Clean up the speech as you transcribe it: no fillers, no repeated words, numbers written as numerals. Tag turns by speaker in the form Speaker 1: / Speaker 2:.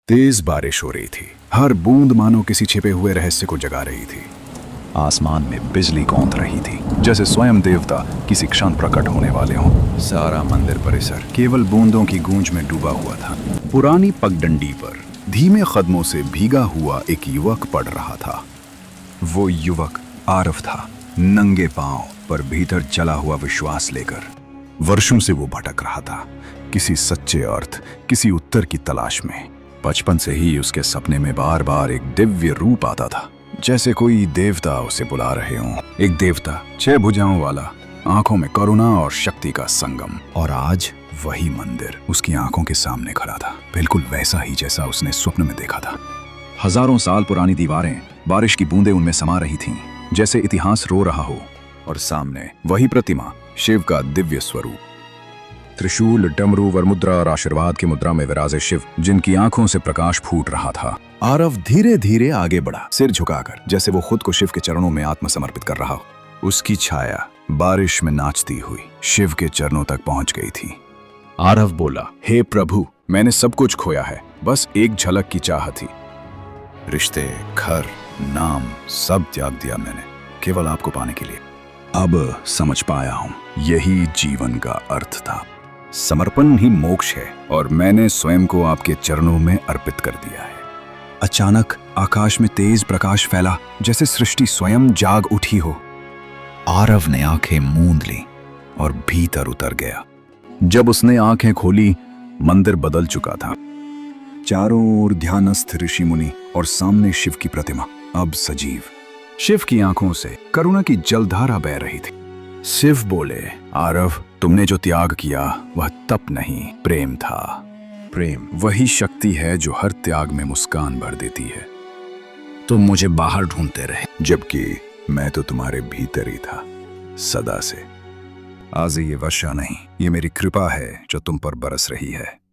Speaker 1: तेज बारिश हो रही थी। हर बूंद मानो किसी छिपे हुए रहस्य को जगा रही थी। आसमान में बिजली कौंध रही थी, जैसे स्वयं देवता किसी क्षण प्रकट होने वाले हों। सारा मंदिर परिसर केवल बूंदों की गूंज में डूबा हुआ था। पुरानी पगडंडी पर धीमे कदमों से भीगा हुआ एक युवक पड़ रहा था। वो युवक आरव था, नंगे पांव पर भीतर जला हुआ विश्वास लेकर। वर्षों से वो भटक रहा था, किसी सच्चे अर्थ, किसी उत्तर की तलाश में। बचपन से ही उसके सपने में बार बार एक दिव्य रूप आता था, जैसे कोई देवता उसे बुला रहे हों। एक देवता 6 भुजाओं वाला, आंखों में करुणा और शक्ति का संगम। और आज वही मंदिर उसकी आंखों के सामने खड़ा था, बिल्कुल वैसा ही जैसा उसने स्वप्न में देखा था। हजारों साल पुरानी दीवारें, बारिश की बूंदें उनमें समा रही थीं, जैसे इतिहास रो रहा हो। और सामने वही प्रतिमा, शिव का दिव्य स्वरूप। त्रिशूल, डमरू, वरमुद्रा और आशीर्वाद की मुद्रा में विराजे शिव, जिनकी आंखों से प्रकाश फूट रहा था। आरव धीरे धीरे आगे बढ़ा, सिर झुकाकर, जैसे वो खुद को शिव के चरणों में आत्मसमर्पित कर रहा हो। उसकी छाया बारिश में नाचती हुई शिव के चरणों तक पहुंच गई थी। आरव बोला, हे प्रभु, मैंने सब कुछ खोया है, बस एक झलक की चाह थी। रिश्ते, घर, नाम, सब त्याग दिया मैंने, केवल आपको पाने के लिए। अब समझ पाया हूं, यही जीवन का अर्थ था। समर्पण ही मोक्ष है, और मैंने स्वयं को आपके चरणों में अर्पित कर दिया है। अचानक आकाश में तेज प्रकाश फैला, जैसे सृष्टि स्वयं जाग उठी हो। आरव ने आंखें मूंद ली और भीतर उतर गया। जब उसने आंखें खोली, मंदिर बदल चुका था। चारों ओर ध्यानस्थ ऋषि मुनि और सामने शिव की प्रतिमा, अब सजीव। शिव की आंखों से करुणा की जलधारा बह रही थी। शिव बोले, आरव, तुमने जो त्याग किया वह तप नहीं, प्रेम था। प्रेम वही शक्ति है जो हर त्याग में मुस्कान भर देती है। तुम मुझे बाहर ढूंढते रहे, जबकि मैं तो तुम्हारे भीतर ही था, सदा से। आज ये वर्षा नहीं, ये मेरी कृपा है जो तुम पर बरस रही है।